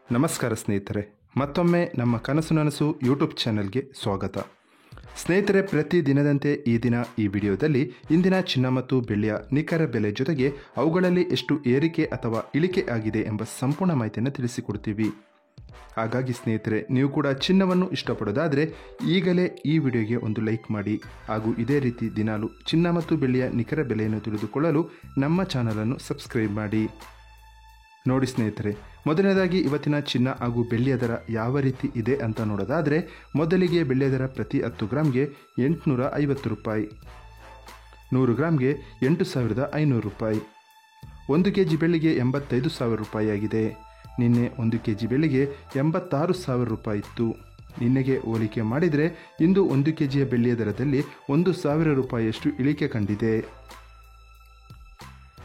ನಮಸ್ಕಾರ ಸ್ನೇಹಿತರೆ, ಮತ್ತೊಮ್ಮೆ ನಮ್ಮ ಕನಸು ನನಸು ಯೂಟ್ಯೂಬ್ ಚಾನೆಲ್ಗೆ ಸ್ವಾಗತ. ಸ್ನೇಹಿತರೆ, ಪ್ರತಿ ದಿನದಂತೆ ಈ ದಿನ ಈ ವಿಡಿಯೋದಲ್ಲಿ ಇಂದಿನ ಚಿನ್ನ ಮತ್ತು ಬೆಳ್ಳಿಯ ನಿಖರ ಬೆಲೆ ಜೊತೆಗೆ ಅವುಗಳಲ್ಲಿ ಎಷ್ಟು ಏರಿಕೆ ಅಥವಾ ಇಳಿಕೆ ಆಗಿದೆ ಎಂಬ ಸಂಪೂರ್ಣ ಮಾಹಿತಿಯನ್ನು ತಿಳಿಸಿಕೊಡ್ತೀವಿ. ಹಾಗಾಗಿ ಸ್ನೇಹಿತರೆ, ನೀವು ಕೂಡ ಚಿನ್ನವನ್ನು ಇಷ್ಟಪಡೋದಾದರೆ ಈಗಲೇ ಈ ವಿಡಿಯೋಗೆ ಒಂದು ಲೈಕ್ ಮಾಡಿ ಹಾಗೂ ಇದೇ ರೀತಿ ದಿನಾಲು ಚಿನ್ನ ಮತ್ತು ಬೆಳ್ಳಿಯ ನಿಖರ ಬೆಲೆಯನ್ನು ತಿಳಿದುಕೊಳ್ಳಲು ನಮ್ಮ ಚಾನಲನ್ನು ಸಬ್ಸ್ಕ್ರೈಬ್ ಮಾಡಿ. ನೋಡಿ ಸ್ನೇಹಿತರೆ, ಮೊದಲನೇದಾಗಿ ಇವತ್ತಿನ ಚಿನ್ನ ಹಾಗೂ ಬೆಳ್ಳಿಯ ದರ ಯಾವ ರೀತಿ ಇದೆ ಅಂತ ನೋಡೋದಾದರೆ, ಮೊದಲಿಗೆ ಬೆಳ್ಳಿಯ ದರ ಪ್ರತಿ 10 ಗ್ರಾಮ್ಗೆ 850 ರೂಪಾಯಿ, 100 ಗ್ರಾಮ್ಗೆ 8500 ರೂಪಾಯಿ. 1 ಕೆಜಿ ಬೆಳ್ಳಿಗೆ 85,000 ರೂಪಾಯಿ ಆಗಿದೆ. ನಿನ್ನೆ 1 ಕೆಜಿ ಬೆಳ್ಳಿಗೆ 86,000 ರೂಪಾಯಿ ಇತ್ತು. ನಿನ್ನೆಗೆ ಹೋಲಿಕೆ ಮಾಡಿದರೆ ಇಂದು 1 ಕೆಜಿಯ ಬೆಳ್ಳಿಯ ದರದಲ್ಲಿ 1,000 ರೂಪಾಯಿಯಷ್ಟು ಇಳಿಕೆ ಕಂಡಿದೆ.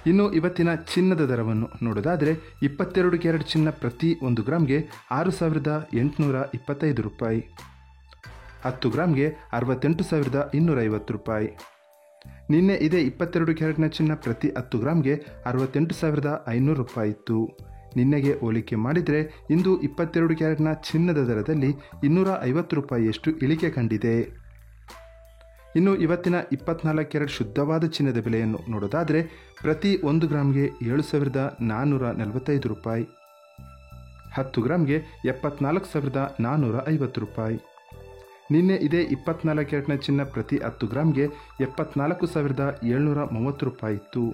ಇನ್ನು ಇವತ್ತಿನ ಚಿನ್ನದ ದರವನ್ನು ನೋಡೋದಾದರೆ, 22 ಕ್ಯಾರೆಟ್ ಚಿನ್ನ ಪ್ರತಿ 1 ಗ್ರಾಮ್ಗೆ 6,825 ರೂಪಾಯಿ, 10 ಗ್ರಾಮ್ಗೆ 68,250 ರೂಪಾಯಿ. ನಿನ್ನೆ ಇದೇ 22 ಕ್ಯಾರೆಟ್ನ ಚಿನ್ನ ಪ್ರತಿ 10 ಗ್ರಾಮ್ಗೆ 68,500 ರೂಪಾಯಿ ಇತ್ತು. ನಿನ್ನೆಗೆ ಹೋಲಿಕೆ ಮಾಡಿದರೆ ಇಂದು 22 ಕ್ಯಾರೆಟ್ನ ಚಿನ್ನದ ದರದಲ್ಲಿ 250 ರೂಪಾಯಿಯಷ್ಟು ಇಳಿಕೆ ಕಂಡಿದೆ. ಇನ್ನು ಇವತ್ತಿನ 24 ಕ್ಯಾರೆಟ್ ಶುದ್ಧವಾದ ಚಿನ್ನದ ಬೆಲೆಯನ್ನು ನೋಡೋದಾದರೆ, ಪ್ರತಿ 1 ಗ್ರಾಮ್ಗೆ 7,445 ರೂಪಾಯಿ, 10 ಗ್ರಾಮ್ಗೆ 74,450 ರೂಪಾಯಿ. ನಿನ್ನೆ ಇದೇ 24 ಕ್ಯಾರೆಟ್ನ ಚಿನ್ನ ಪ್ರತಿ 10 ಗ್ರಾಮ್ಗೆ 74,730 ರೂಪಾಯಿ ಇತ್ತು.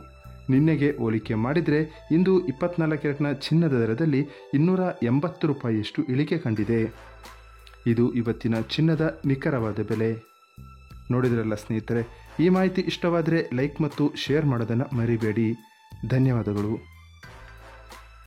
ನಿನ್ನೆಗೆ ಹೋಲಿಕೆ ಮಾಡಿದರೆ ಇಂದು 24 ಕ್ಯಾರೆಟ್ನ ಚಿನ್ನದ ದರದಲ್ಲಿ 280 ರೂಪಾಯಿಯಷ್ಟು ಇಳಿಕೆ ಕಂಡಿದೆ. ಇದು ಇವತ್ತಿನ ಚಿನ್ನದ ನಿಖರವಾದ ಬೆಲೆ. ನೋಡಿದ್ರಲ್ಲ ಸ್ನೇಹಿತರೆ, ಈ ಮಾಹಿತಿ ಇಷ್ಟವಾದರೆ ಲೈಕ್ ಮತ್ತು ಶೇರ್ ಮಾಡೋದನ್ನು ಮರಿಬೇಡಿ. ಧನ್ಯವಾದಗಳು.